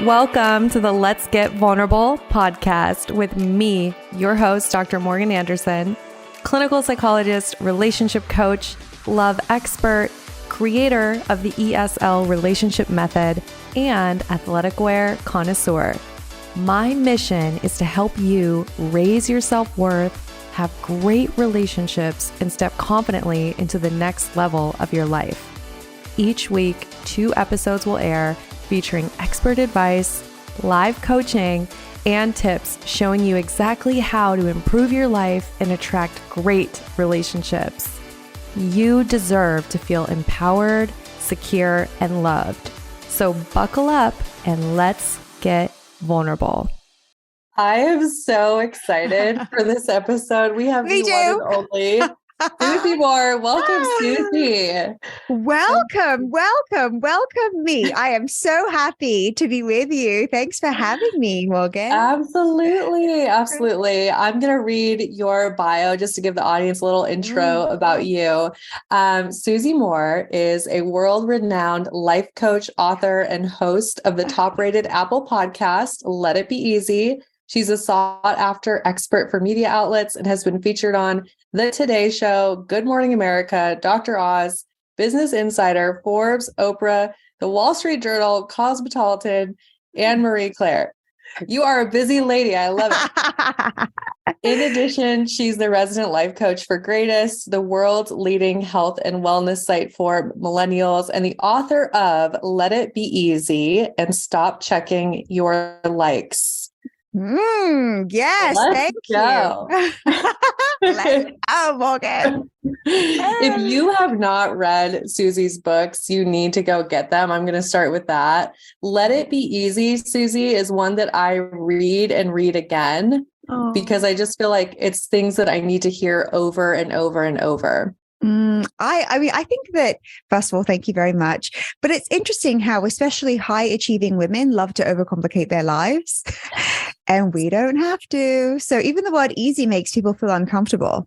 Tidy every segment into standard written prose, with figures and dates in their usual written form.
Welcome to the Let's Get Vulnerable podcast with me, your host, Dr. Morgan Anderson, clinical psychologist, relationship coach, love expert, creator of the ESL relationship method, and athletic wear connoisseur. My mission is to help you raise your self-worth, have great relationships, and step confidently into the next level of your life. Each week, 2 episodes will air featuring expert advice, live coaching, and tips showing you exactly how to improve your life and attract great relationships. You deserve to feel empowered, secure, and loved. So buckle up and let's get vulnerable. I am so excited for this episode. We have the one and only Susie Moore. Welcome, Susie. Welcome me. I am so happy to be with you. Thanks for having me, Morgan. Absolutely. I'm going to read your bio just to give the audience a little intro about you. Susie Moore is a world-renowned life coach, author, and host of the top-rated Apple podcast, Let It Be Easy. She's a sought-after expert for media outlets and has been featured on The Today Show, Good Morning America, Dr. Oz, Business Insider, Forbes, Oprah, The Wall Street Journal, Cosmopolitan, and Marie Claire. You are a busy lady. I love it. In addition, she's the resident life coach for Kindest, the world's leading health and wellness site for millennials, and the author of Let It Be Easy and Stop Checking Your Likes. Yes, thank you. Let's go, Morgan. If you have not read Susie's books, you need to go get them. I'm going to start with that. Let It Be Easy, Susie, is one that I read and read again because I just feel like it's things that I need to hear over and over and over. I think that, first of all, thank you very much. But it's interesting how especially high achieving women love to overcomplicate their lives and we don't have to. So even the word easy makes people feel uncomfortable.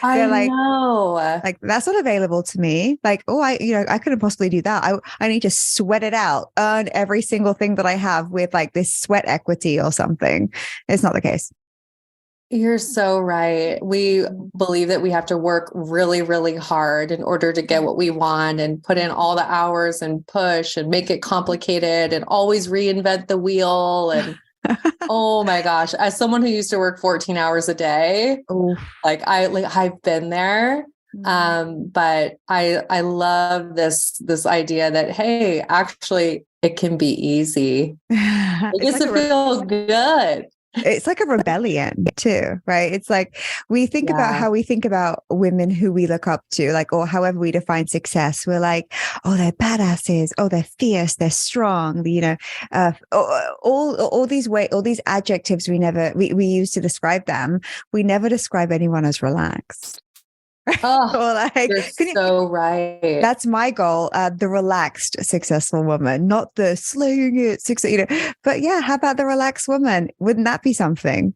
I know. Like, that's not available to me. Like, I couldn't possibly do that. I need to sweat it out, earn every single thing that I have with like this sweat equity or something. It's not the case. You're so right. We believe that we have to work really, really hard in order to get what we want and put in all the hours and push and make it complicated and always reinvent the wheel. And oh my gosh, as someone who used to work 14 hours a day, I've been there. But I love this idea that, hey, actually it can be easy. It gets to feel good. It's like a rebellion too, right? It's like we think about how we think about women who we look up to, like, or however we define success. We're like, oh, they're badasses. Oh, they're fierce. They're strong. All these adjectives we use to describe them. We never describe anyone as relaxed. Oh, you're so right. That's my goal. The relaxed, successful woman, not the slaying it, but yeah, how about the relaxed woman? Wouldn't that be something?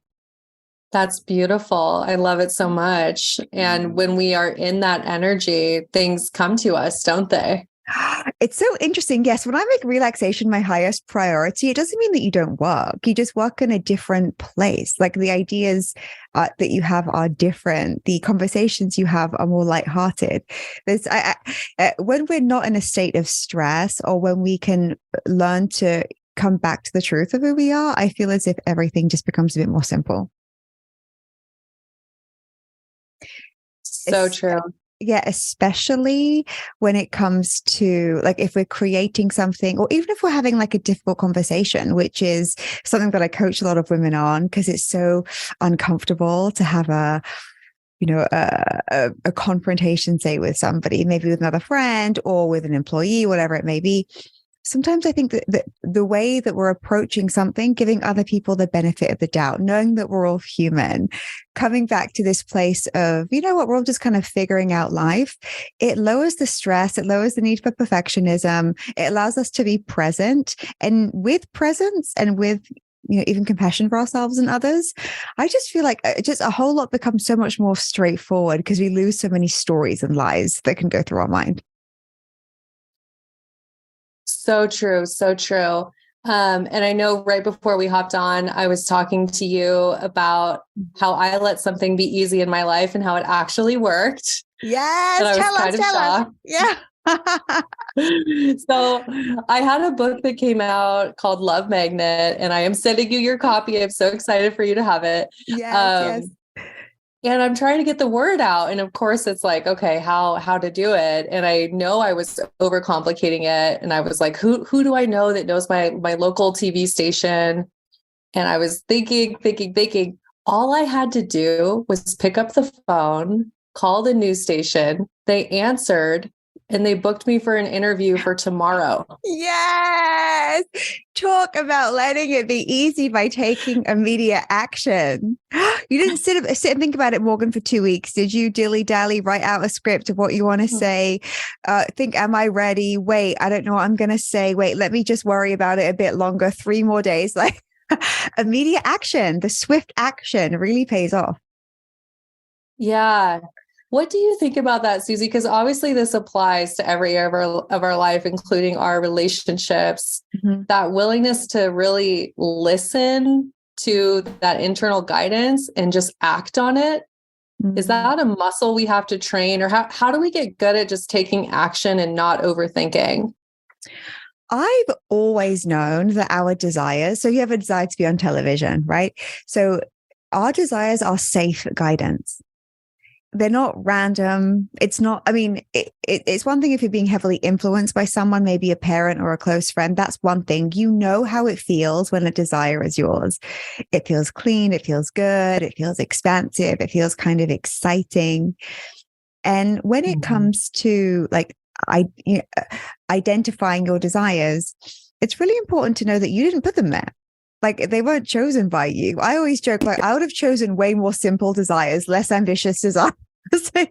That's beautiful. I love it so much. And when we are in that energy, things come to us, don't they? It's so interesting. Yes. When I make relaxation my highest priority, it doesn't mean that you don't work. You just work in a different place. Like the ideas that you have are different. The conversations you have are more lighthearted. When we're not in a state of stress or when we can learn to come back to the truth of who we are, I feel as if everything just becomes a bit more simple. So true. Yeah, especially when it comes to like if we're creating something or even if we're having like a difficult conversation, which is something that I coach a lot of women on because it's so uncomfortable to have a confrontation, say with somebody, maybe with another friend or with an employee, whatever it may be. Sometimes I think that the way that we're approaching something, giving other people the benefit of the doubt, knowing that we're all human, coming back to this place of, we're all just kind of figuring out life. It lowers the stress. It lowers the need for perfectionism. It allows us to be present, and with presence and with, even compassion for ourselves and others. I just feel like just a whole lot becomes so much more straightforward because we lose so many stories and lies that can go through our mind. So true. So true. And I know right before we hopped on, I was talking to you about how I let something be easy in my life and how it actually worked. Yes, And I was kind of tell us. shocked. Yeah. So I had a book that came out called Love Magnet, and I am sending you your copy. I'm so excited for you to have it. Yes. And I'm trying to get the word out. And of course it's like, okay, how to do it. And I know I was overcomplicating it. And I was like, who do I know that knows my local TV station? And I was thinking, all I had to do was pick up the phone, call the news station. They answered and they booked me for an interview for tomorrow. Yes. Talk about letting it be easy by taking immediate action. You didn't sit and think about it, Morgan, for 2 weeks. Did you dilly-dally, write out a script of what you want to say? Think, am I ready? Wait, I don't know what I'm going to say. Wait, let me just worry about it a bit longer. 3 more days. Like immediate action, the swift action really pays off. Yeah. What do you think about that, Susie? Because obviously this applies to every area of our life, including our relationships. Mm-hmm. That willingness to really listen to that internal guidance and just act on it. Mm-hmm. Is that a muscle we have to train? Or how do we get good at just taking action and not overthinking? I've always known that our desires, so you have a desire to be on television, right? So our desires are safe guidance. They're not random. It's not, I mean, it's one thing if you're being heavily influenced by someone, maybe a parent or a close friend. That's one thing. You know how it feels when a desire is yours. It feels clean. It feels good. It feels expansive. It feels kind of exciting. And when it comes to like, identifying your desires, it's really important to know that you didn't put them there. Like they weren't chosen by you. I always joke, like I would have chosen way more simple desires, less ambitious desires. So,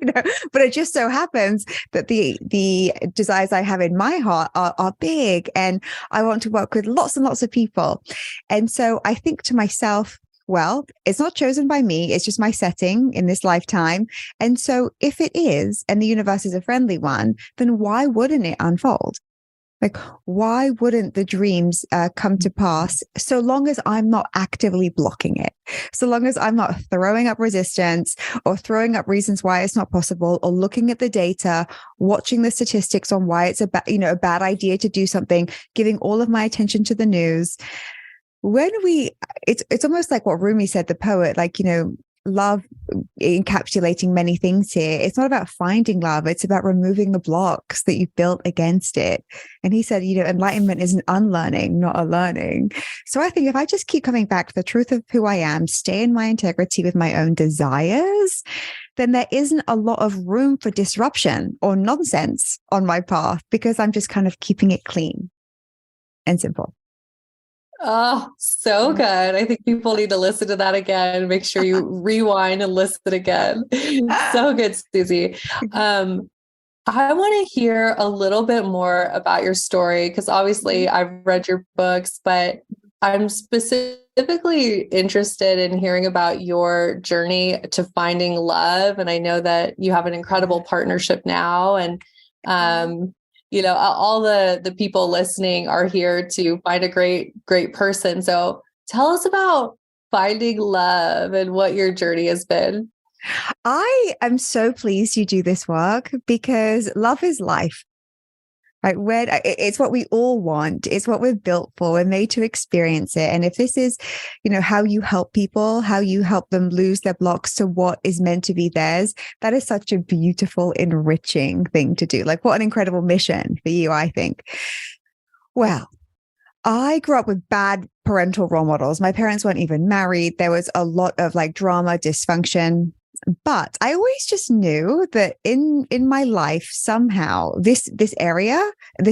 but it just so happens that the desires I have in my heart are big, and I want to work with lots and lots of people. And so I think to myself, well, it's not chosen by me. It's just my setting in this lifetime. And so if it is, and the universe is a friendly one, then why wouldn't it unfold? Like, why wouldn't the dreams come to pass so long as I'm not actively blocking it? So long as I'm not throwing up resistance or throwing up reasons why it's not possible, or looking at the data, watching the statistics on why it's a bad idea to do something, giving all of my attention to the news. It's almost like what Rumi said, the poet, like, love encapsulating many things here. It's not about finding love. It's about removing the blocks that you've built against it. And he said, enlightenment is an unlearning, not a learning. So I think if I just keep coming back to the truth of who I am, stay in my integrity with my own desires, then there isn't a lot of room for disruption or nonsense on my path, because I'm just kind of keeping it clean and simple. Oh, so good. I think people need to listen to that again. Make sure you rewind and listen again. So good, Susie. I want to hear a little bit more about your story, because obviously I've read your books, but I'm specifically interested in hearing about your journey to finding love. And I know that you have an incredible partnership now, and all the people listening are here to find a great person. So tell us about finding love and what your journey has been. I am so pleased you do this work, because love is life. Right? It's what we all want. It's what we're built for. We're made to experience it. And if this is, how you help people, how you help them lose their blocks to what is meant to be theirs, that is such a beautiful, enriching thing to do. Like, what an incredible mission for you, I think. Well, I grew up with bad parental role models. My parents weren't even married. There was a lot of like drama, dysfunction. But I always just knew that in my life, somehow this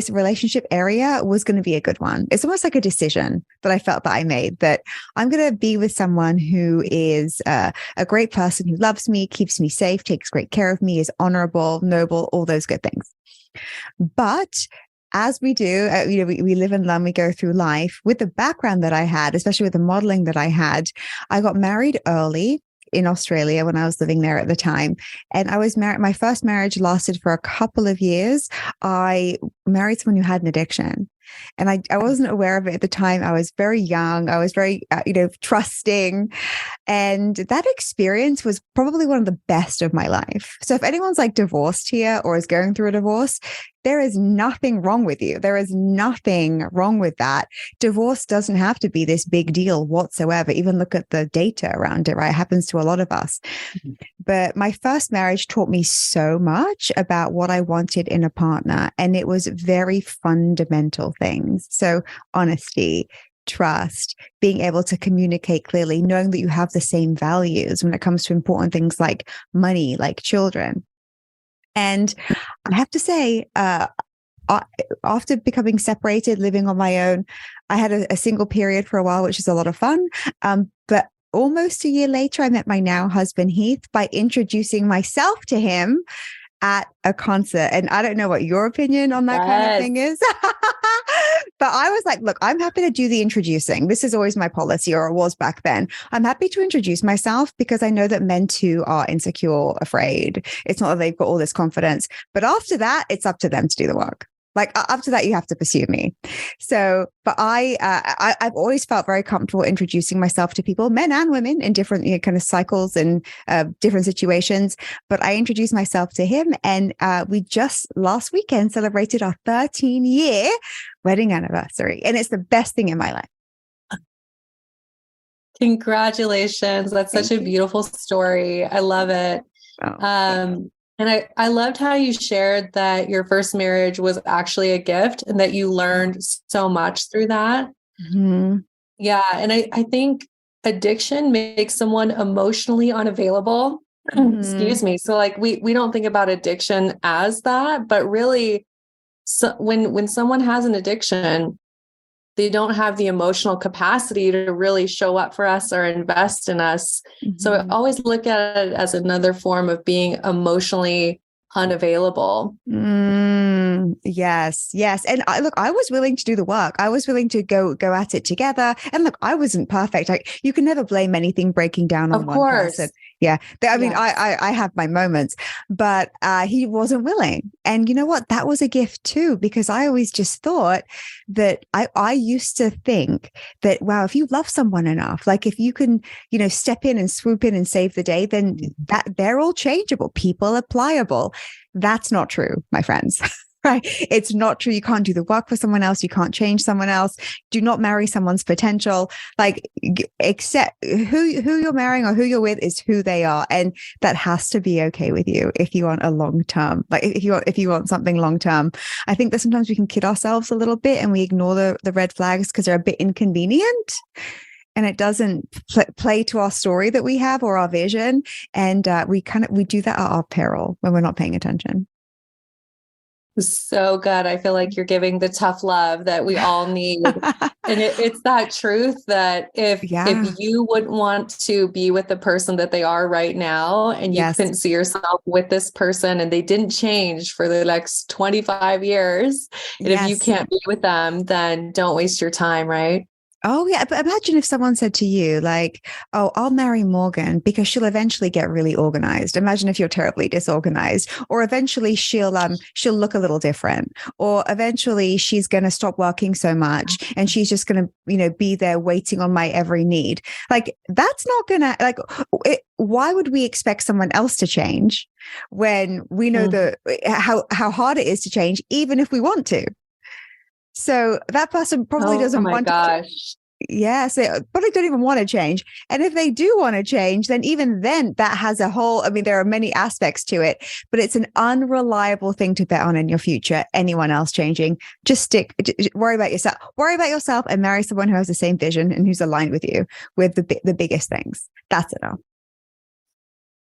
relationship area was going to be a good one. It's almost like a decision that I felt that I made, that I'm going to be with someone who is a great person, who loves me, keeps me safe, takes great care of me, is honorable, noble, all those good things. But as we do, we live and learn, we go through life. With the background that I had, especially with the modeling that I had, I got married early in Australia when I was living there at the time. And I was married. My first marriage lasted for a couple of years. I married someone who had an addiction. And I wasn't aware of it at the time. I was very young. I was very, trusting. And that experience was probably one of the best of my life. So if anyone's like divorced here or is going through a divorce, there is nothing wrong with you. There is nothing wrong with that. Divorce doesn't have to be this big deal whatsoever. Even look at the data around it, right? It happens to a lot of us. Mm-hmm. But my first marriage taught me so much about what I wanted in a partner. And it was very fundamental things. So honesty, trust, being able to communicate clearly, knowing that you have the same values when it comes to important things like money, like children. And I have to say, after becoming separated, living on my own, I had a single period for a while, which is a lot of fun. But almost a year later, I met my now husband, Heath, by introducing myself to him at a concert. And I don't know what your opinion on that kind of thing is. But I was like, look, I'm happy to do the introducing. This is always my policy, or it was back then. I'm happy to introduce myself because I know that men too are insecure, afraid. It's not that they've got all this confidence. But after that, it's up to them to do the work. Like after that, you have to pursue me. So, but I've always felt very comfortable introducing myself to people, men and women, in different kind of cycles and different situations. But I introduced myself to him, and we just last weekend celebrated our 13-year wedding anniversary, and it's the best thing in my life. Congratulations! That's such a beautiful story. I love it. And I loved how you shared that your first marriage was actually a gift and that you learned so much through that. Mm-hmm. Yeah. And I think addiction makes someone emotionally unavailable. Mm-hmm. Excuse me. So like we don't think about addiction as that, but really when someone has an addiction, they don't have the emotional capacity to really show up for us or invest in us. Mm-hmm. So I always look at it as another form of being emotionally unavailable. Yes. And I was willing to do the work. I was willing to go at it together. And look, I wasn't perfect. You can never blame anything breaking down on one person. Yeah. I mean, I have my moments, but he wasn't willing. And you know what? That was a gift too, because I always just thought that I used to think that, wow, if you love someone enough, like if you can, step in and swoop in and save the day, then that they're all changeable. People are pliable. That's not true, my friends. Right? It's not true. You can't do the work for someone else. You can't change someone else. Do not marry someone's potential. Like, accept who you're marrying or who you're with is who they are, and that has to be okay with you if you want a long term. Like if you want something long term. I think that sometimes we can kid ourselves a little bit and we ignore the red flags because they're a bit inconvenient. And it doesn't play to our story that we have or our vision. And we do that at our peril when we're not paying attention. So good. I feel like you're giving the tough love that we all need. And it's that truth that if you wouldn't want to be with the person that they are right now, and you couldn't see yourself with this person and they didn't change for the next 25 years, and if you can't be with them, then don't waste your time, right? Oh, yeah. But imagine if someone said to you, like, oh, I'll marry Morgan because she'll eventually get really organized. Imagine if you're terribly disorganized, or eventually she'll look a little different, or eventually she's going to stop working so much and she's just going to, be there waiting on my every need. Like, that's not going to, why would we expect someone else to change when we know how hard it is to change, even if we want to? So that person probably doesn't want to. Yeah, so probably don't even want to change. And if they do want to change, then even then that has a whole, there are many aspects to it, but it's an unreliable thing to bet on in your future. Anyone else changing, just worry about yourself and marry someone who has the same vision and who's aligned with you with the biggest things. That's it all.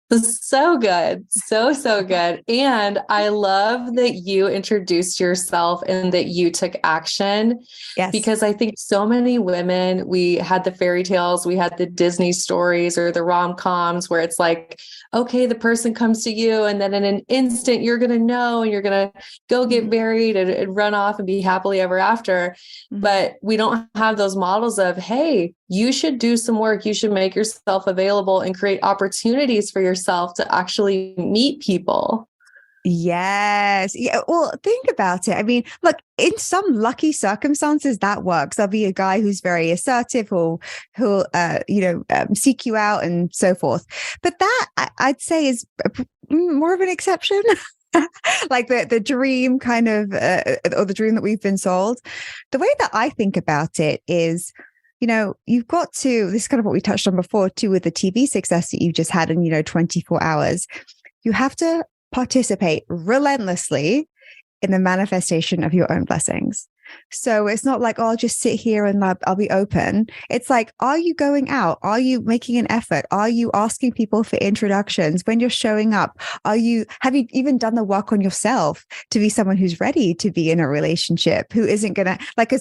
So good. So good. And I love that you introduced yourself and that you took action. Yes. Because I think so many women, we had the fairy tales, we had the Disney stories or the rom-coms where it's like, okay, the person comes to you and then in an instant you're going to know and you're going to go get married and run off and be happily ever after. Mm-hmm. But we don't have those models of, hey, you should do some work. You should make yourself available and create opportunities for yourself to actually meet people. Yes. Yeah. Well, think about it. I mean, look, in some lucky circumstances, that works. There'll be a guy who's very assertive, who'll seek you out and so forth. But that I'd say is more of an exception. Like the dream kind of, or the dream that we've been sold. The way that I think about it is, you've got to, this is kind of what we touched on before too, with the TV success that you just had in, 24 hours. You have to participate relentlessly in the manifestation of your own blessings. So it's not like, oh, I'll just sit here and I'll be open. It's like, are you going out? Are you making an effort? Are you asking people for introductions when you're showing up? Have you even done the work on yourself to be someone who's ready to be in a relationship, who isn't going to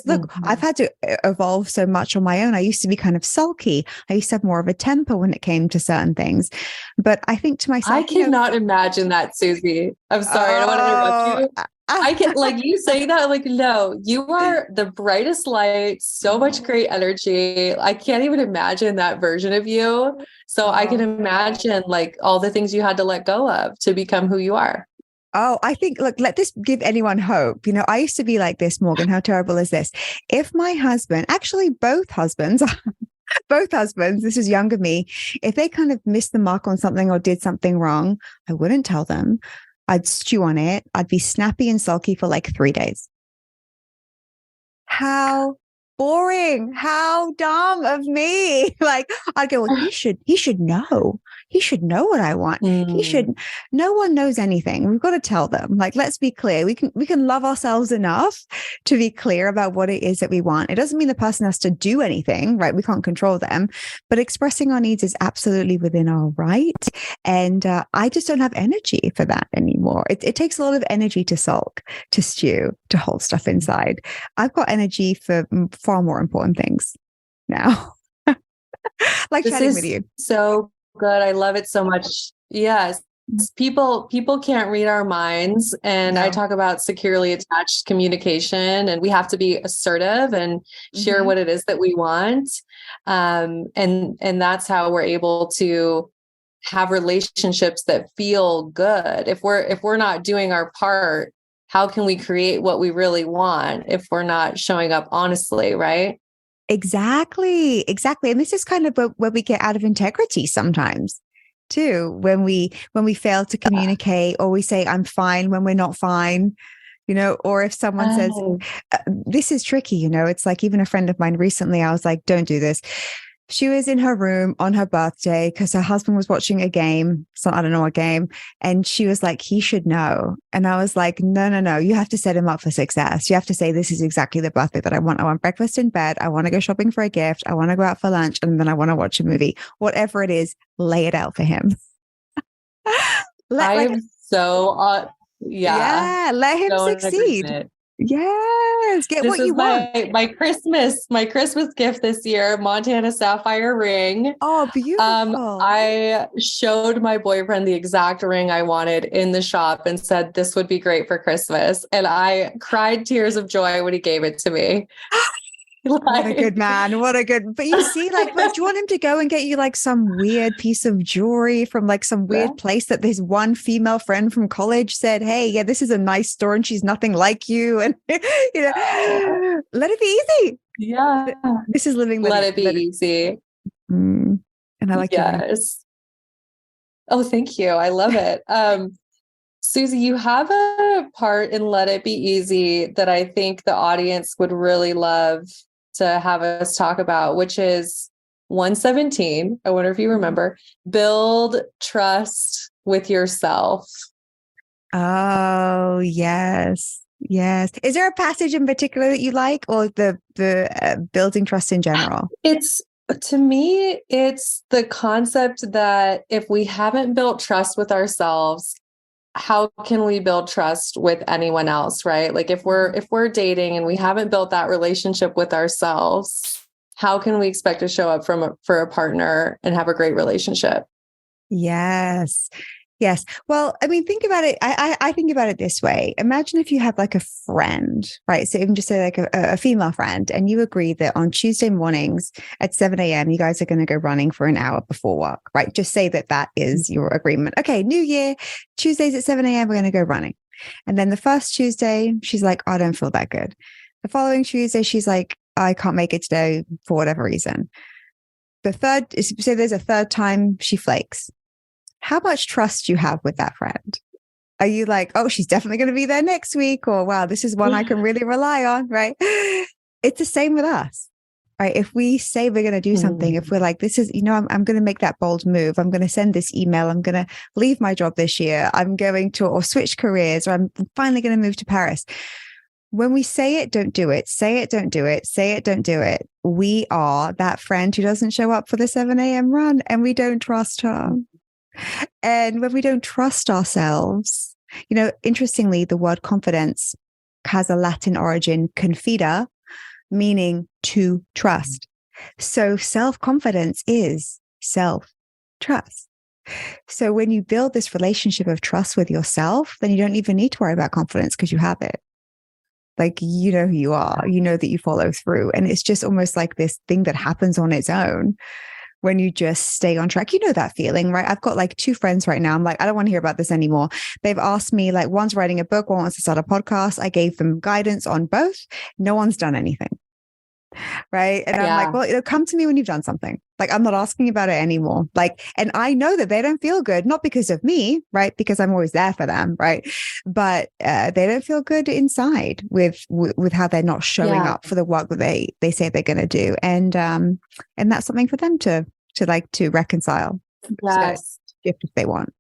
look, I've had to evolve so much on my own. I used to be kind of sulky. I used to have more of a temper when it came to certain things. But I think to myself, I cannot imagine that, Susie. I'm sorry. I don't want to interrupt you. I can, like, you say that, like, no, you are the brightest light, so much great energy. I can't even imagine that version of you. So I can imagine like all the things you had to let go of to become who you are. Oh, I think, look, let this give anyone hope. I used to be like this, Morgan. How terrible is this? If my husband, actually both husbands, this is younger me, if they kind of missed the mark on something or did something wrong, I wouldn't tell them. I'd stew on it. I'd be snappy and sulky for like 3 days. How boring. How dumb of me. Like, I'd go, well, he should know. He should know what I want. No one knows anything. We've got to tell them. Like, let's be clear. We can love ourselves enough to be clear about what it is that we want. It doesn't mean the person has to do anything, right? We can't control them, but expressing our needs is absolutely within our right. And I just don't have energy for that anymore. It takes a lot of energy to sulk, to stew, to hold stuff inside. I've got energy for far more important things now. Like this chatting with you. So good. I love it so much. Yes. People can't read our minds. And No. I talk about securely attached communication, and we have to be assertive and share what it is that we want. And that's how we're able to have relationships that feel good. If we're not doing our part, how can we create what we really want if we're not showing up honestly, right? Exactly. And this is kind of where we get out of integrity sometimes too, when we fail to communicate, or we say I'm fine when we're not fine, or if someone says, this is tricky, it's like, even a friend of mine recently, I was like, don't do this. She was in her room on her birthday because her husband was watching a game. So I don't know what game. And she was like, he should know. And I was like, no. You have to set him up for success. You have to say, this is exactly the birthday that I want. I want breakfast in bed. I want to go shopping for a gift. I want to go out for lunch. And then I want to watch a movie. Whatever it is, lay it out for him. Let him succeed. Yes. Get what you want. My Christmas gift this year, Montana Sapphire ring. Oh, beautiful. I showed my boyfriend the exact ring I wanted in the shop and said, this would be great for Christmas. And I cried tears of joy when he gave it to me. What a good man. But you see, like, do you want him to go and get you like some weird piece of jewelry from like some weird place that this one female friend from college said, hey, yeah, this is a nice store and she's nothing like you. And, let it be easy. Yeah. This is living. Let it be easy. And I like yes. Oh, thank you. I love it. Susie, you have a part in Let It Be Easy that I think the audience would really love to have us talk about, which is 117. I wonder if you remember. Build trust with yourself. Oh, yes. Yes. Is there a passage in particular that you like, or the building trust in general? To me, it's the concept that if we haven't built trust with ourselves, how can we build trust with anyone else, right? Like if we're dating and we haven't built that relationship with ourselves, how can we expect to show up for a partner and have a great relationship? Yes. Yes. Well, I mean, think about it. I think about it this way. Imagine if you have like a friend, right? So even just say like a female friend, and you agree that on Tuesday mornings at 7 a.m., you guys are going to go running for an hour before work, right? Just say that that is your agreement. Okay, New Year, Tuesdays at 7 a.m., we're going to go running. And then the first Tuesday, she's like, I don't feel that good. The following Tuesday, she's like, I can't make it today for whatever reason. The third, say there's a third time she flakes. How much trust you have with that friend? Are you like, oh, she's definitely going to be there next week? Or wow, this is one I can really rely on, right? It's the same with us, right? If we say we're going to do something, if we're like, this is, I'm going to make that bold move. I'm going to send this email. I'm going to leave my job this year. I'm going to, or switch careers, or I'm finally going to move to Paris. When we say it, don't do it. Say it, don't do it. Say it, don't do it. We are that friend who doesn't show up for the 7 a.m. run, and we don't trust her. And when we don't trust ourselves, interestingly, the word confidence has a Latin origin, confida, meaning to trust. So self-confidence is self-trust. So when you build this relationship of trust with yourself, then you don't even need to worry about confidence because you have it. Like, you know who you are, you know that you follow through. And it's just almost like this thing that happens on its own when you just stay on track. You know that feeling, right? I've got like 2 friends right now. I'm like, I don't want to hear about this anymore. They've asked me, like, one's writing a book, one wants to start a podcast. I gave them guidance on both. No one's done anything. Right. And I'm like, well, it'll come to me when you've done something. Like, I'm not asking about it anymore. Like, and I know that they don't feel good, not because of me, right? Because I'm always there for them. Right. But they don't feel good inside with how they're not showing up for the work that they say they're going to do. And that's something for them to reconcile. Yes. Gift if they want.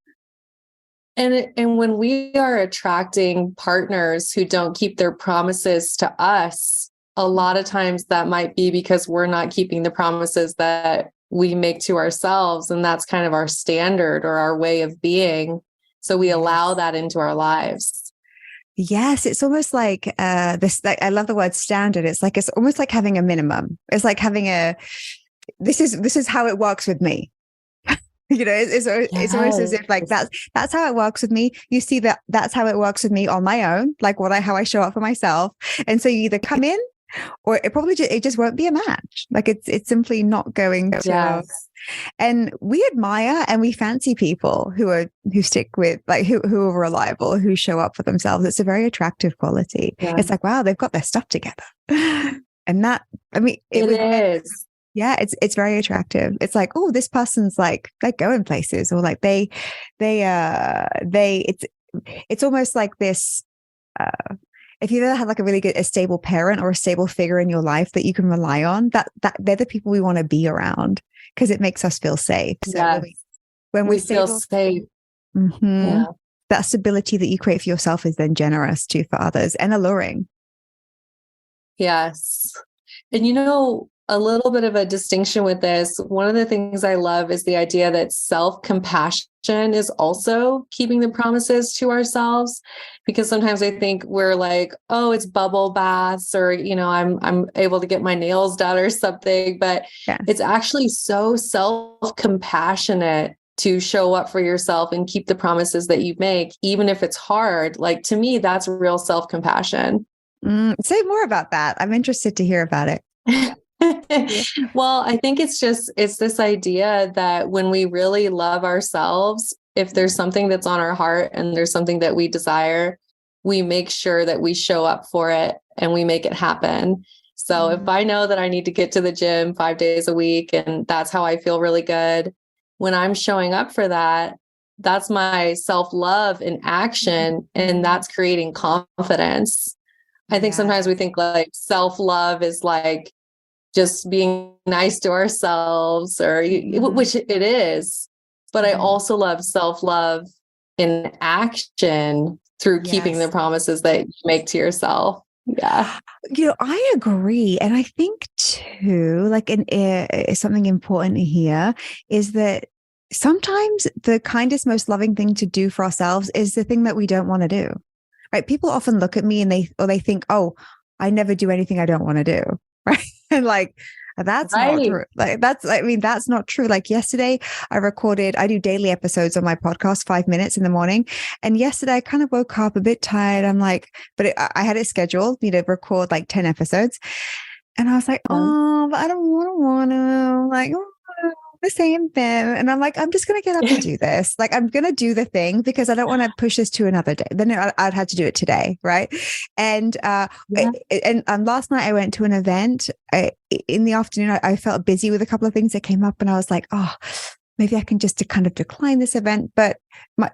And when we are attracting partners who don't keep their promises to us, a lot of times that might be because we're not keeping the promises that we make to ourselves. And that's kind of our standard or our way of being. So we allow that into our lives. Yes. It's almost like this, like, I love the word standard. It's almost like having a minimum. It's like having this is how it works with me. It's almost as if like that's how it works with me. You see that's how it works with me on my own, like how I show up for myself. And so you either come in, or it just won't be a match. Like it's simply not going to. Yes. And we admire and we fancy people who stick with, like, who are reliable, who show up for themselves. It's a very attractive quality. Yeah. It's like, wow, they've got their stuff together. And that, I mean, it is. Yeah, it's very attractive. It's like, oh, this person's like, they go in places, or like it's almost like this. If you've ever had like a stable parent or a stable figure in your life that you can rely on, that they're the people we want to be around, because it makes us feel safe. So yes. when we feel safe, that stability that you create for yourself is then generous too for others and alluring. Yes. And a little bit of a distinction with this, one of the things I love is the idea that self-compassion is also keeping the promises to ourselves, because sometimes I think we're like, oh, it's bubble baths, or, I'm able to get my nails done or something, but it's actually so self-compassionate to show up for yourself and keep the promises that you make, even if it's hard. Like, to me, that's real self-compassion. Say more about that. I'm interested to hear about it. Well, I think it's this idea that when we really love ourselves, if there's something that's on our heart and there's something that we desire, we make sure that we show up for it and we make it happen. So if I know that I need to get to the gym 5 days a week and that's how I feel really good, when I'm showing up for that, that's my self-love in action, and that's creating confidence. I think sometimes we think like self-love is like just being nice to ourselves, or which it is. But I also love self-love in action through keeping the promises that you make to yourself. Yeah. I agree. And I think too, like something important here is that sometimes the kindest, most loving thing to do for ourselves is the thing that we don't want to do. Right? People often look at me and they think, oh, I never do anything I don't want to do. Right. And like, That's not Right. true. Like that's not true. Like yesterday I do daily episodes on my podcast, 5 minutes in the morning. And yesterday I kind of woke up a bit tired. I'm like, I had it scheduled, record like 10 episodes. And I was like, Yeah. oh, but I don't want to like, the same thing. And I'm like, I'm just going to get up and do this. Like, I'm going to do the thing because I don't want to push this to another day. Then I'd had to do it today. Right. And, Yeah. last night I went to an event in the afternoon. I felt busy with a couple of things that came up and I was like, oh, maybe I can just kind of decline this event. But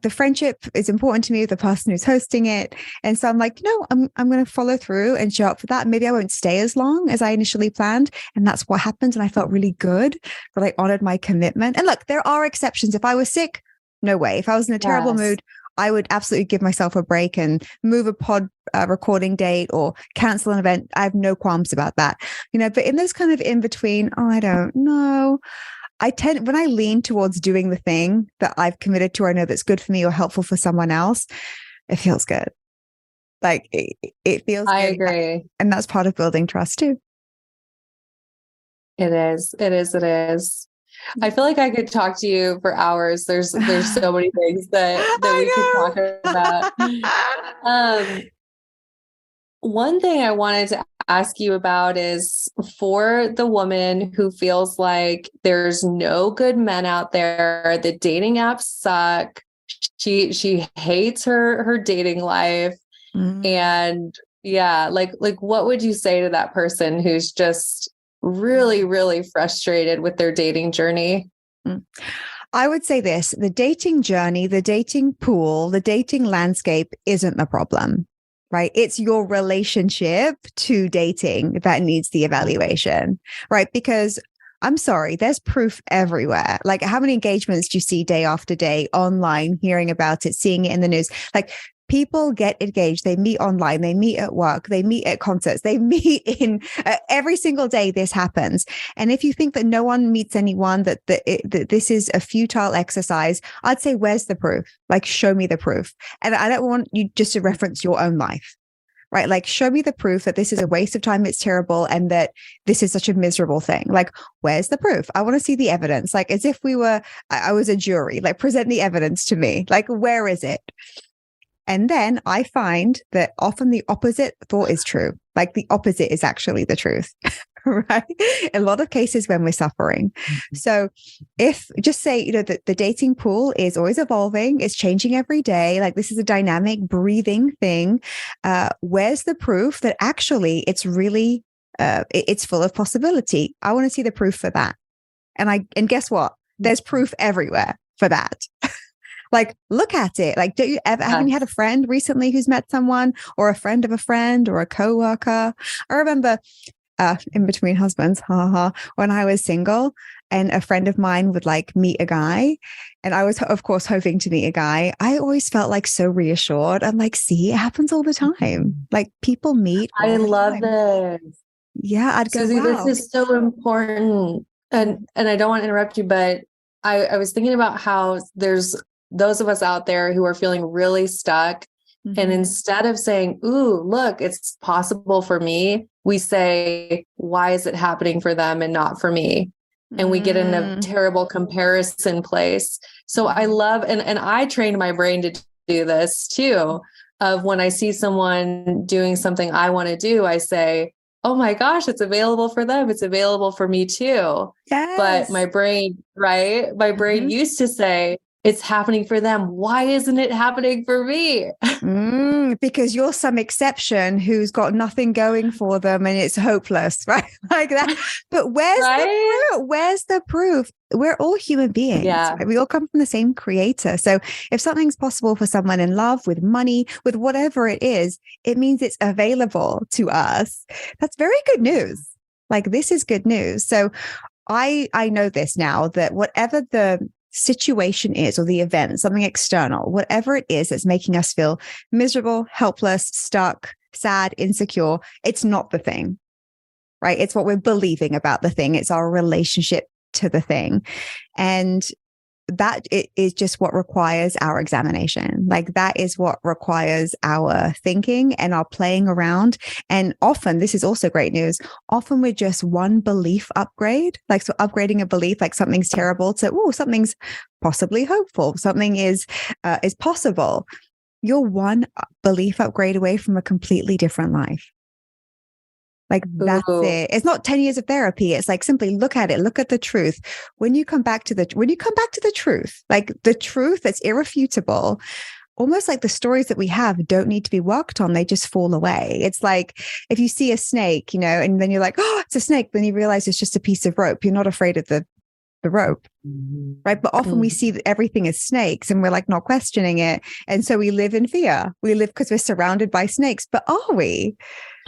the friendship is important to me with the person who's hosting it. And so I'm like, no, I'm going to follow through and show up for that. Maybe I won't stay as long as I initially planned. And that's what happened. And I felt really good that I honored my commitment. And look, there are exceptions. If I was sick, no way. If I was in a terrible mood, I would absolutely give myself a break and move a pod recording date or cancel an event. I have no qualms about that, but in those kind of in between, I don't know. When I lean towards doing the thing that I've committed to, I know that's good for me or helpful for someone else, it feels good. Like it feels I good. agree. And that's part of building trust too. It is. It is. It is. I feel like I could talk to you for hours. There's so many things that we could talk about. One thing I wanted to ask you about is for the woman who feels like there's no good men out there, the dating apps suck. She hates her dating life. And yeah, like what would you say to that person who's just really, really frustrated with their dating journey? I would say this: the dating journey, the dating pool, the dating landscape isn't the problem. Right? It's your relationship to dating that needs the evaluation, right? Because I'm sorry, there's proof everywhere. Like, how many engagements do you see day after day online, hearing about it, seeing it in the news? Like, people get engaged. They meet online. They meet at work. They meet at concerts. They meet in every single day. This happens. And if you think that no one meets anyone, that this is a futile exercise, I'd say, where's the proof? Like, show me the proof. And I don't want you just to reference your own life, right? Like, show me the proof that this is a waste of time. It's terrible. And that this is such a miserable thing. Like, where's the proof? I want to see the evidence. Like, as if I was a jury, like, present the evidence to me. Like, where is it? And then I find that often the opposite thought is true. Like, the opposite is actually the truth, right? A lot of cases when we're suffering. So if just say, that the dating pool is always evolving, it's changing every day. Like, this is a dynamic, breathing thing. Where's the proof that actually it's really, it's full of possibility? I want to see the proof for that. And guess what? There's proof everywhere for that. Like, look at it. Like, haven't you had a friend recently who's met someone, or a friend of a friend, or a coworker? I remember in between husbands, when I was single, and a friend of mine would like meet a guy, and I was of course hoping to meet a guy. I always felt like so reassured. I'm like, see, it happens all the time. Like, people meet. I love this. Yeah, I'd go, Susie, wow. this is so important. And I don't want to interrupt you, but I was thinking about how there's those of us out there who are feeling really stuck. Mm-hmm. And instead of saying, ooh, look, it's possible for me, we say, why is it happening for them and not for me? And we get in a terrible comparison place. So I love, and I trained my brain to do this too, of when I see someone doing something I want to do, I say, oh my gosh, it's available for them. It's available for me too. Yes. But my brain, right? My brain used to say, it's happening for them. Why isn't it happening for me? Because you're some exception who's got nothing going for them and it's hopeless, right? Like that. But where's the proof? Where's the proof? We're all human beings. Yeah. Right? We all come from the same creator. So if something's possible for someone in love, with money, with whatever it is, it means it's available to us. That's very good news. Like, this is good news. So I know this now, that whatever the situation is, or the event, something external, whatever it is that's making us feel miserable, helpless, stuck, sad, insecure, it's not the thing, right? It's what we're believing about the thing. It's our relationship to the thing. And that it is just what requires our examination. Like that is what requires our thinking and our playing around. And often, this is also great news. Often we're just one belief upgrade. Like, so upgrading a belief, like something's terrible to, oh, something's possibly hopeful. Something is possible. You're one belief upgrade away from a completely different life. Like that's it. It's not 10 years of therapy. It's like simply look at it, look at the truth. When you come back to the truth, like the truth that's irrefutable, almost like the stories that we have don't need to be worked on. They just fall away. It's like if you see a snake, and then you're like, oh, it's a snake. Then you realize it's just a piece of rope. You're not afraid of the rope. Right. But often we see that everything is snakes and we're like not questioning it. And so we live in fear. We live because we're surrounded by snakes. But are we?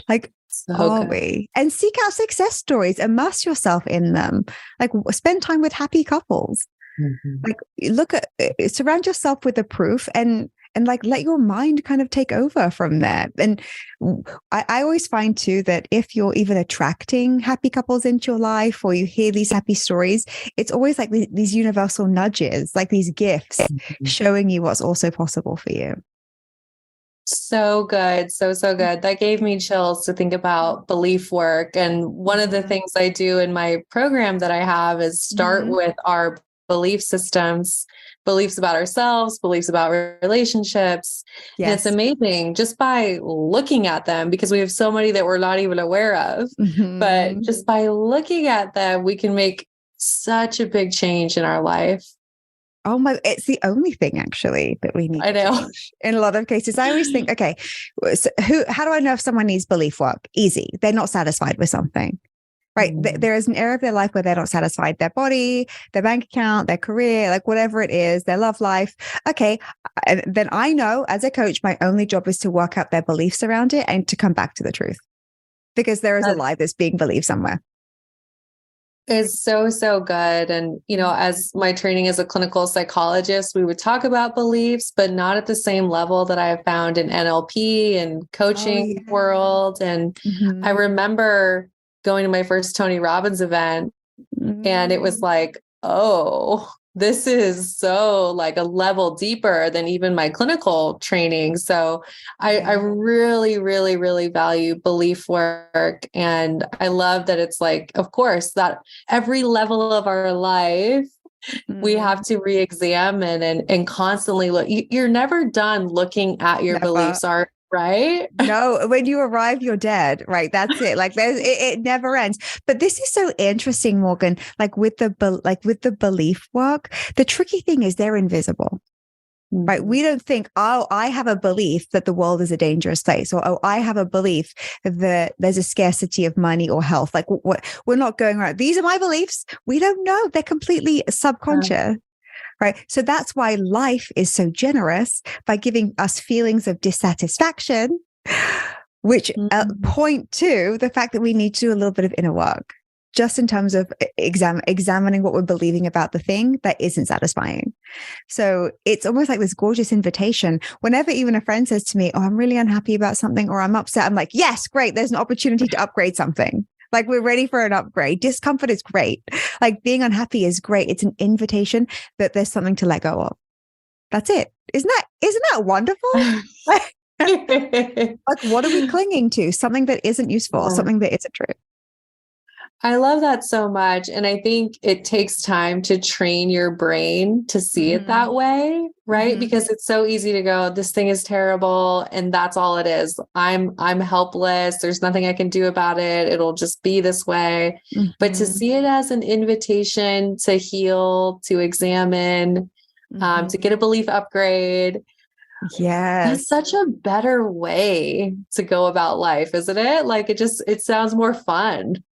Like, are we? And seek out success stories, immerse yourself in them. Like spend time with happy couples. Like surround yourself with the proof and like let your mind kind of take over from there. And I always find too that if you're even attracting happy couples into your life or you hear these happy stories, it's always like these universal nudges, like these gifts showing you what's also possible for you. So good. So good. That gave me chills to think about belief work. And one of the things I do in my program that I have is start with our belief systems, beliefs about ourselves, beliefs about relationships. Yes. And it's amazing just by looking at them, because we have so many that we're not even aware of. But just by looking at them, we can make such a big change in our life. Oh my, it's the only thing actually that we need. I know. To change. In a lot of cases, I always think, okay, so how do I know if someone needs belief work? Easy. They're not satisfied with something, right? There is an area of their life where they're not satisfied, their body, their bank account, their career, like whatever it is, their love life. Okay. And then I know as a coach, my only job is to work out their beliefs around it and to come back to the truth, because there is a lie that's being believed somewhere. It's so good. And, as my training as a clinical psychologist, we would talk about beliefs, but not at the same level that I have found in NLP and coaching world. And I remember going to my first Tony Robbins event and it was like, oh, this is so like a level deeper than even my clinical training. So I really, really, really value belief work. And I love that it's like, of course, that every level of our life, we have to re-examine and constantly look. You're never done looking at your beliefs, right? No, when you arrive, you're dead, right? That's it. Like it never ends. But this is so interesting, Morgan. Like with the belief work, the tricky thing is they're invisible, right? We don't think, oh, I have a belief that the world is a dangerous place, or oh, I have a belief that there's a scarcity of money or health. Like what we're not going around. These are my beliefs. We don't know. They're completely subconscious. Right. So that's why life is so generous by giving us feelings of dissatisfaction, which point to the fact that we need to do a little bit of inner work, just in terms of examining what we're believing about the thing that isn't satisfying. So it's almost like this gorgeous invitation. Whenever even a friend says to me, oh, I'm really unhappy about something, or I'm upset, I'm like, yes, great. There's an opportunity to upgrade something. Like we're ready for an upgrade. Discomfort is great. Like being unhappy is great. It's an invitation that there's something to let go of. That's it. Isn't that wonderful? Like what are we clinging to? Something that isn't useful, something that isn't true. I love that so much. And I think it takes time to train your brain to see it that way, right? Because it's so easy to go, this thing is terrible. And that's all it is. I'm helpless. There's nothing I can do about it. It'll just be this way. But to see it as an invitation to heal, to examine, to get a belief upgrade. Yes. That's such a better way to go about life, isn't it? Like it sounds more fun.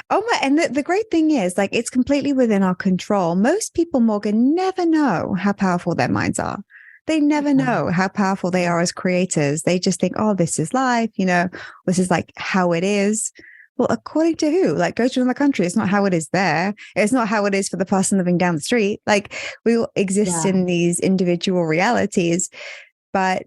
Oh my, and the great thing is, like, it's completely within our control. Most people, Morgan, never know how powerful their minds are. They never know how powerful they are as creators. They just think, oh, this is life, this is like how it is. Well, according to who? Like, go to another country. It's not how it is there. It's not how it is for the person living down the street. Like, we all exist in these individual realities. But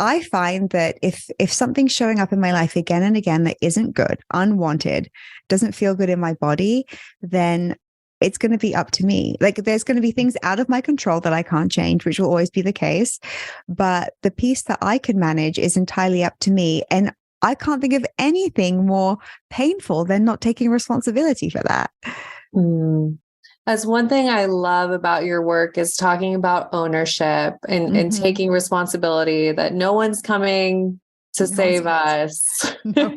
I find that if something's showing up in my life again and again that isn't good, unwanted, doesn't feel good in my body, then it's going to be up to me. Like there's going to be things out of my control that I can't change, which will always be the case. But the piece that I can manage is entirely up to me. And I can't think of anything more painful than not taking responsibility for that. That's one thing I love about your work is talking about ownership and taking responsibility, that no one's coming to save us. No.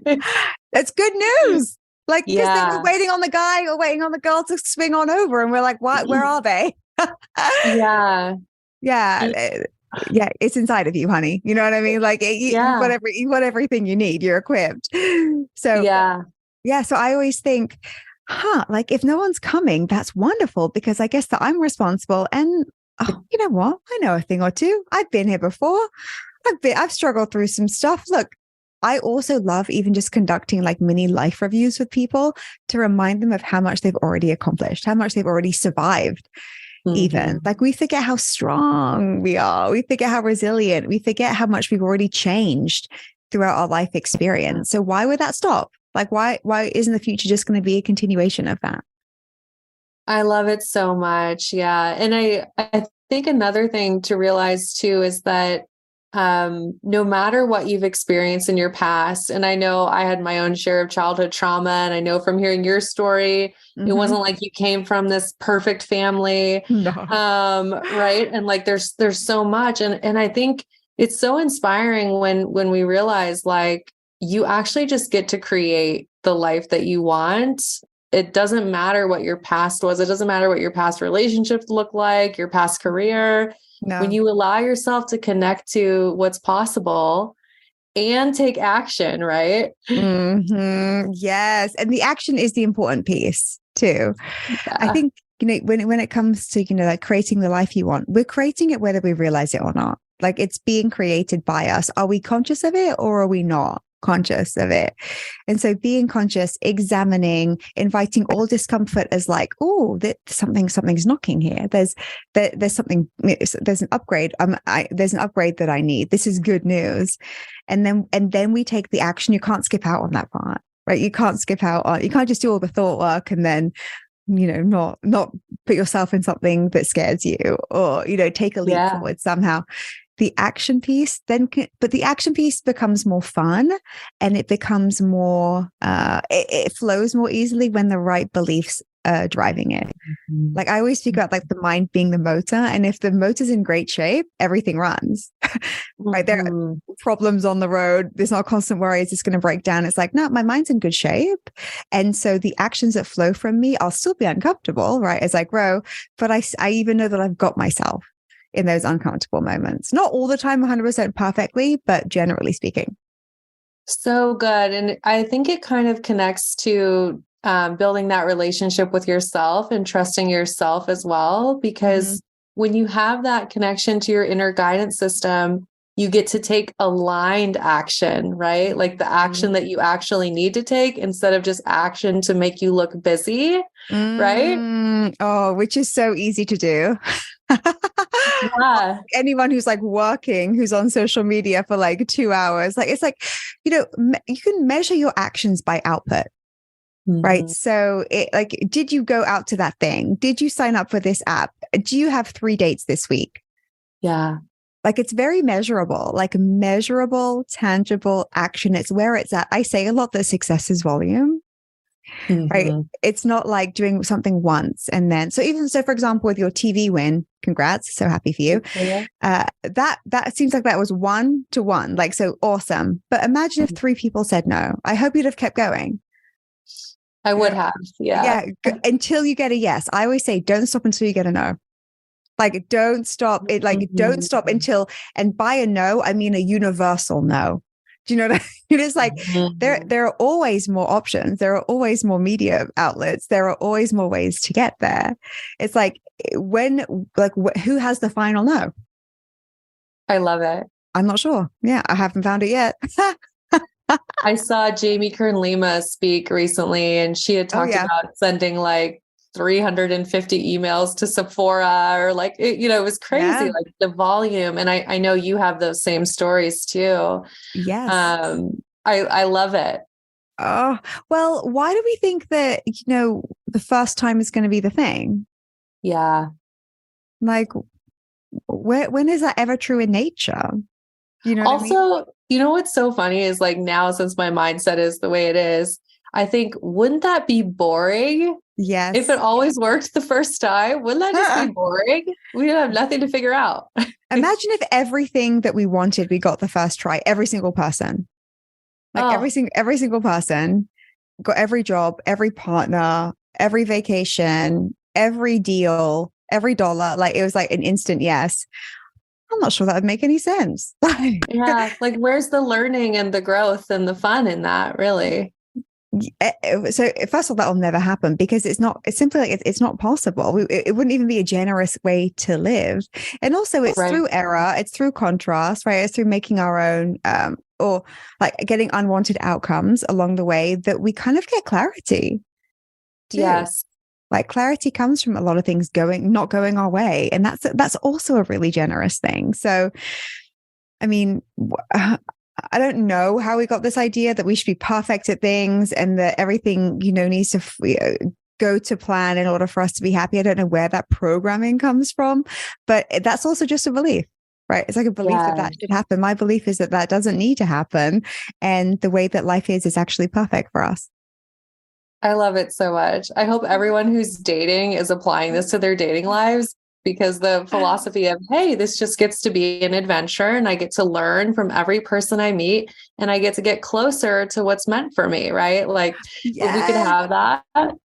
That's good news. Like, because then we're waiting on the guy or waiting on the girl to swing on over. And we're like, what? Where are they? Yeah. Yeah. It's inside of you, honey. You know what I mean? Like you've got everything you need. You're equipped. So So I always think, like if no one's coming, that's wonderful, because I guess that I'm responsible. And you know what? I know a thing or two. I've been here before. I've struggled through some stuff. Look, I also love even just conducting like mini life reviews with people to remind them of how much they've already accomplished, how much they've already survived. Even like we forget how strong we are. We forget how resilient. We forget how much we've already changed throughout our life experience. So why would that stop? Like, why isn't the future just going to be a continuation of that? I love it so much. Yeah. And I think another thing to realize too is that no matter what you've experienced in your past, and I know I had my own share of childhood trauma, and I know from hearing your story, it wasn't like you came from this perfect family. No. Right. And like, there's so much. And I think it's so inspiring when we realize like, you actually just get to create the life that you want. It doesn't matter what your past was. It doesn't matter what your past relationships look like, your past career. No. When you allow yourself to connect to what's possible and take action, right? Yes. And the action is the important piece too. Yeah. I think, when it comes to, like creating the life you want, we're creating it whether we realize it or not. Like it's being created by us. Are we conscious of it or are we not conscious of it? And so being conscious, examining, inviting all discomfort as like, oh, something's knocking here. There's something, there's an upgrade. There's an upgrade that I need. This is good news. And then we take the action. You can't skip out on that part, right? You can't skip out on, you can't just do all the thought work and then, not put yourself in something that scares you, or, take a leap forward somehow. The action piece but the action piece becomes more fun, and it becomes more, it flows more easily when the right beliefs are driving it. Like I always speak about like the mind being the motor, and if the motor's in great shape, everything runs. Right? There are problems on the road. There's not constant worry. It's just going to break down. It's like, no, my mind's in good shape. And so the actions that flow from me, I'll still be uncomfortable, right? As I grow, but I even know that I've got myself in those uncomfortable moments. Not all the time, 100% perfectly, but generally speaking. So good. And I think it kind of connects to building that relationship with yourself and trusting yourself as well, because when you have that connection to your inner guidance system, you get to take aligned action, right? Like the action that you actually need to take instead of just action to make you look busy, right? Oh, which is so easy to do. Anyone who's like working, who's on social media for like 2 hours, like it's like, you can measure your actions by output. Right. So did you go out to that thing? Did you sign up for this app? Do you have 3 dates this week? Yeah. Like it's very measurable, like measurable, tangible action. It's where it's at. I say a lot that success is volume. Right. It's not like doing something once and then. So for example, with your TV win, congrats. So happy for you. That seems like that was 1-to-1, like, so awesome. But imagine if 3 people said no. I hope you'd have kept going. I would have. Yeah. Until you get a yes. I always say, don't stop until you get a no. Like, don't stop it. Like, don't stop until, and by a no, I mean a universal no. Do you know what I mean? It's like, there are always more options. There are always more media outlets. There are always more ways to get there. It's like, who has the final no? I love it. I'm not sure. Yeah. I haven't found it yet. I saw Jamie Kern-Lima speak recently, and she had talked about sending like 350 emails to Sephora, or like, it was crazy, like the volume. And I know you have those same stories too. Yes. I love it. Oh, well, why do we think that, the first time is going to be the thing. Yeah. Like, when is that ever true in nature? You know what I mean? Also, you know what's so funny is like now, since my mindset is the way it is, I think, wouldn't that be boring? Yes. If it always worked the first time, wouldn't that just be boring? We would have nothing to figure out. Imagine if everything that we wanted, we got the first try, every single person. Like every single person got every job, every partner, every vacation, every deal, every dollar. Like it was like an instant yes. I'm not sure that would make any sense. Yeah. Like where's the learning and the growth and the fun in that, really? So first of all, that will never happen because it's simply like it's not possible. It wouldn't even be a generous way to live. And also it's through error, it's through contrast, right? It's through making our own, or like getting unwanted outcomes along the way that we kind of get clarity too. Yes. Like clarity comes from a lot of things not going our way. And that's also a really generous thing. So, I mean, I don't know how we got this idea that we should be perfect at things and that everything, needs to go to plan in order for us to be happy. I don't know where that programming comes from, but that's also just a belief, right? It's like a belief that should happen. My belief is that doesn't need to happen. And the way that life is actually perfect for us. I love it so much. I hope everyone who's dating is applying this to their dating lives, because the philosophy of, hey, this just gets to be an adventure and I get to learn from every person I meet and I get to get closer to what's meant for me, right? Like if we could have that.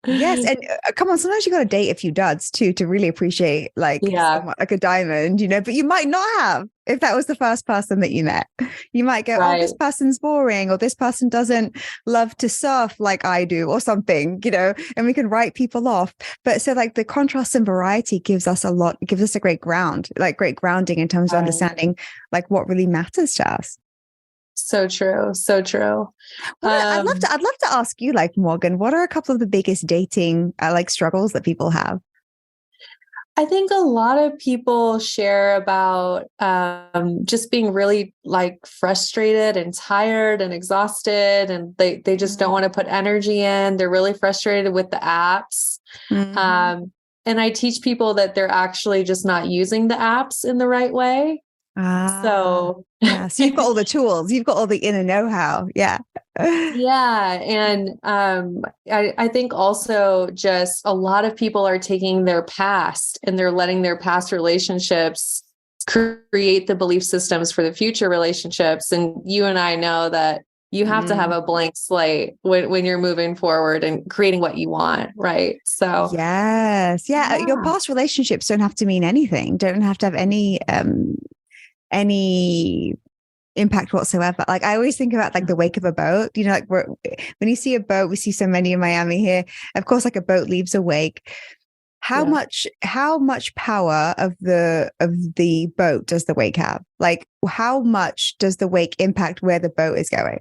Yes. And come on, sometimes you got to date a few duds too to really appreciate someone like a diamond, but you might not have if that was the first person that you met. You might go, oh, this person's boring, or this person doesn't love to surf like I do, or something, and we can write people off. But so like the contrast and variety gives us a great grounding in terms of understanding like what really matters to us. So true. So true. I'd love to ask you, like, Morgan, what are a couple of the biggest dating struggles that people have? I think a lot of people share about just being really like frustrated and tired and exhausted, and they just don't want to put energy in. They're really frustrated with the apps. Mm-hmm. And I teach people that they're actually just not using the apps in the right way. So you've got all the tools, you've got all the inner know-how. Yeah. And I think also just a lot of people are taking their past and they're letting their past relationships create the belief systems for the future relationships. And you and I know that you have to have a blank slate when you're moving forward and creating what you want. Right. So yes. Yeah. Your past relationships don't have to mean anything. Don't have to have any impact whatsoever. Like I always think about like the wake of a boat, like when you see a boat, we see so many in Miami here. Of course, like a boat leaves a wake. How much power of the boat does the wake have? Like how much does the wake impact where the boat is going?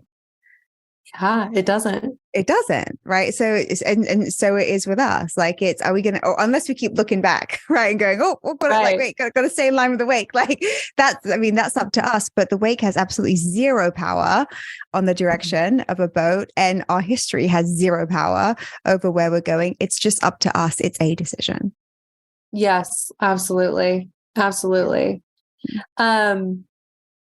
Yeah, it doesn't. It doesn't, right? So it's and so it is with us. Like are we gonna, unless we keep looking back, right, and going, gotta stay in line with the wake. Like that's up to us. But the wake has absolutely zero power on the direction of a boat, and our history has zero power over where we're going. It's just up to us. It's a decision. Yes, absolutely, absolutely.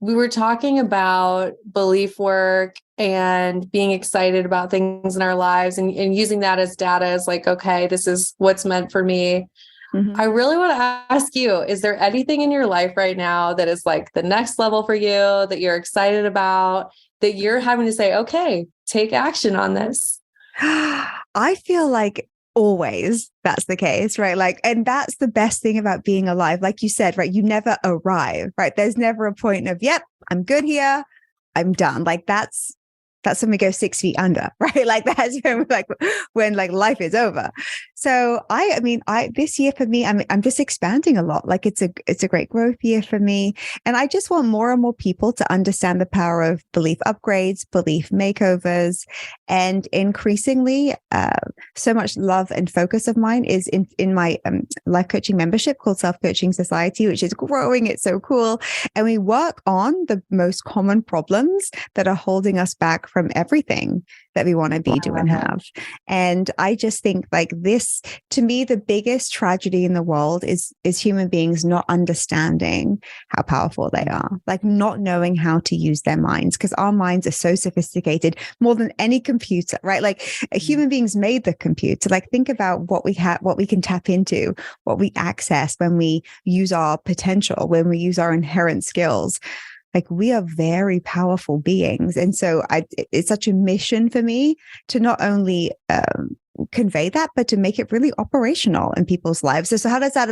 We were talking about belief work and being excited about things in our lives and using that as data as like, okay, this is what's meant for me. Mm-hmm. I really want to ask you, is there anything in your life right now that is like the next level for you that you're excited about, that you're having to say, okay, take action on this? I feel like always that's the case, right? Like, and that's the best thing about being alive. Like you said, right? You never arrive, right? There's never a point of, yep, I'm good here, I'm done. Like that's when we go 6 feet under, right? Like that's when life is over. So this year for me, I'm just expanding a lot. Like it's a great growth year for me. And I just want more and more people to understand the power of belief upgrades, belief makeovers, and increasingly, so much love and focus of mine is in my life coaching membership called Self Coaching Society, which is growing. It's so cool. And we work on the most common problems that are holding us back from everything that we want to be, do, and have. And I just think like this, to me, the biggest tragedy in the world is human beings not understanding how powerful they are, like not knowing how to use their minds, because our minds are so sophisticated, more than any computer, right? Like human beings made the computer. Like think about what we have, what we can tap into, what we access when we use our potential, when we use our inherent skills. Like we are very powerful beings. And so it's such a mission for me to not only convey that, but to make it really operational in people's lives. So how does that,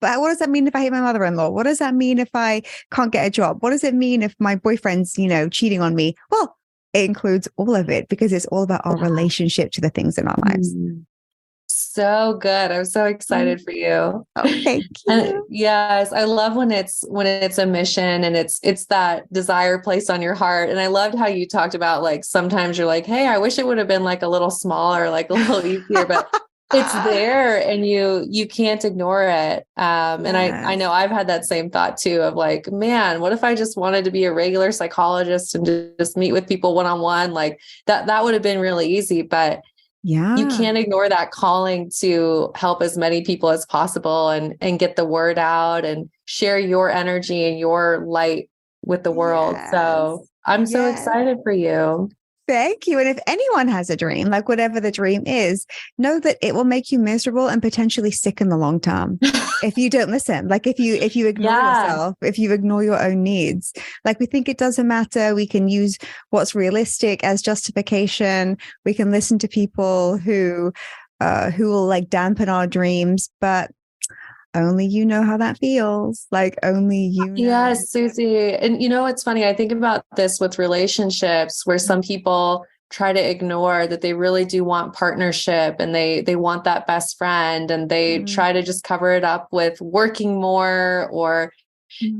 but what does that mean if I hate my mother-in-law? What does that mean if I can't get a job? What does it mean if my boyfriend's, cheating on me? Well, it includes all of it because it's all about our relationship to the things in our lives. So good. I'm so excited for you. Oh, thank you. And yes, I love when it's a mission and it's that desire placed on your heart. And I loved how you talked about like sometimes you're like, hey, I wish it would have been like a little smaller, like a little easier, but it's there and you can't ignore it. And I know I've had that same thought too of like, man, what if I just wanted to be a regular psychologist and just meet with people one-on-one? Like that would have been really easy, but you can't ignore that calling to help as many people as possible and get the word out and share your energy and your light with the world. So I'm so excited for you. Thank you. And if anyone has a dream, like whatever the dream is, know that it will make you miserable and potentially sick in the long term. If you don't listen, like if you ignore yourself, if you ignore your own needs, like we think it doesn't matter. We can use what's realistic as justification. We can listen to people who will like dampen our dreams, but only you know how that feels. Like only you know. Yes, Susie. And it's funny. I think about this with relationships where some people try to ignore that they really do want partnership and they want that best friend and they try to just cover it up with working more or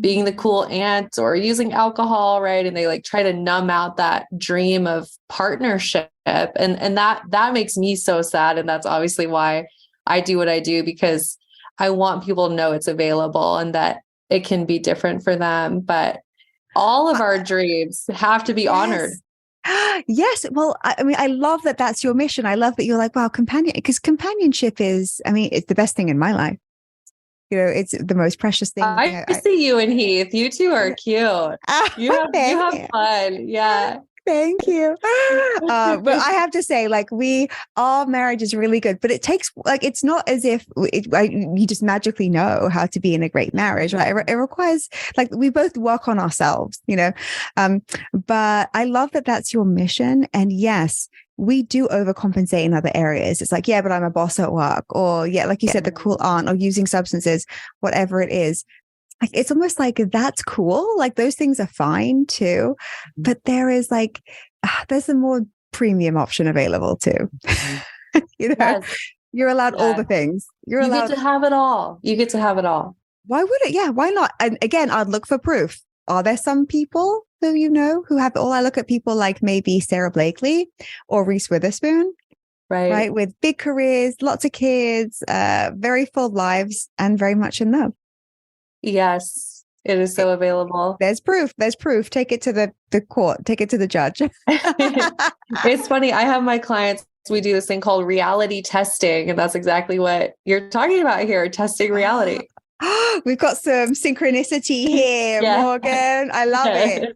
being the cool aunt or using alcohol, right? And they like try to numb out that dream of partnership. And that makes me so sad. And that's obviously why I do what I do, because I want people to know it's available and that it can be different for them. But all of our dreams have to be honored. Yes. Well, I mean, I love that that's your mission. I love that you're like, wow, because companionship is, I mean, it's the best thing in my life. It's the most precious thing. I see you and Heath. You two are cute. You have fun. Yeah. Thank you. But I have to say, like, our marriage is really good, but it takes, like, it's not as if you just magically know how to be in a great marriage, right? It requires, like, we both work on ourselves, but I love that that's your mission. And yes, we do overcompensate in other areas. It's like, yeah, but I'm a boss at work, or yeah, like you said, the cool aunt, or using substances, whatever it is. Like, it's almost like that's cool. Like those things are fine too, but there is like, there's a more premium option available too. Yes. You're allowed all the things. You get to have it all. You get to have it all. Why would it? Yeah. Why not? And again, I'd look for proof. Are there some people who have it all? I look at people like maybe Sarah Blakely or Reese Witherspoon, right? With big careers, lots of kids, very full lives, and very much in love. Yes, it is so available. There's proof. Take it to the court. Take it to the judge. It's funny. I have my clients, we do this thing called reality testing. And that's exactly what you're talking about here, testing reality. We've got some synchronicity here, Morgan. I love it.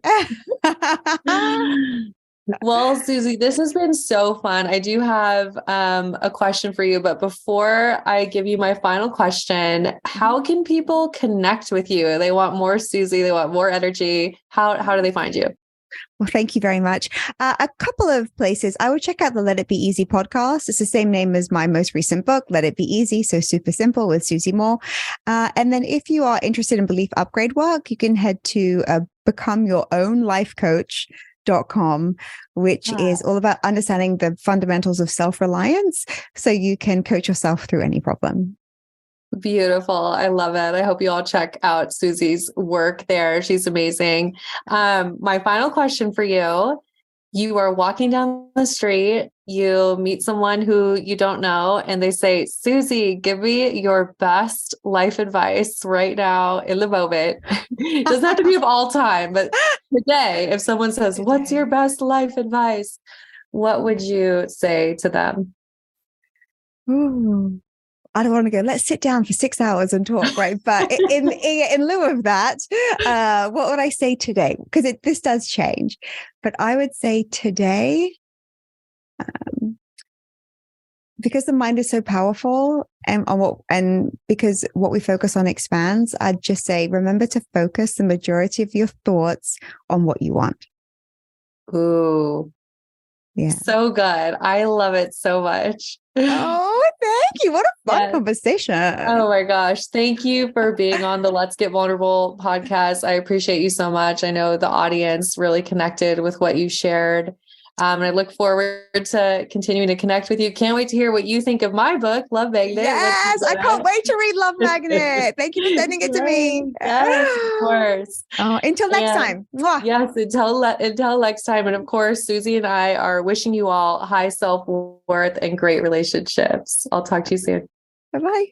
Well, Susie, this has been so fun. I do have a question for you, but before I give you my final question, how can people connect with you? They want more Susie, they want more energy. How do they find you? Well, thank you very much. A couple of places. I would check out the Let It Be Easy podcast. It's the same name as my most recent book, Let It Be Easy. So super simple with Susie Moore. And then if you are interested in belief upgrade work, you can head to becomeyourOwnlifecoach.com, which is all about understanding the fundamentals of self-reliance so you can coach yourself through any problem. Beautiful. I love it. I hope you all check out Susie's work there. She's amazing. My final question for you. You are walking down the street, you meet someone who you don't know, and they say, Susie, give me your best life advice right now in the moment. It doesn't have to be of all time, but today, if someone says, what's your best life advice? What would you say to them? Ooh, I don't want to go, let's sit down for 6 hours and talk, right? But in lieu of that, what would I say today? Because this does change. But I would say today, because the mind is so powerful and because what we focus on expands, I'd just say, remember to focus the majority of your thoughts on what you want. Ooh, yeah. So good. I love it so much. Oh, thank you. What a fun conversation. Oh my gosh. Thank you for being on the Let's Get Vulnerable podcast. I appreciate you so much. I know the audience really connected with what you shared. And I look forward to continuing to connect with you. Can't wait to hear what you think of my book, Love Magnet. Yes, I can't wait to read Love Magnet. Thank you for sending it to me. Yes, of course. Until next time. Mwah. Yes, until next time. And of course, Susie and I are wishing you all high self-worth and great relationships. I'll talk to you soon. Bye-bye.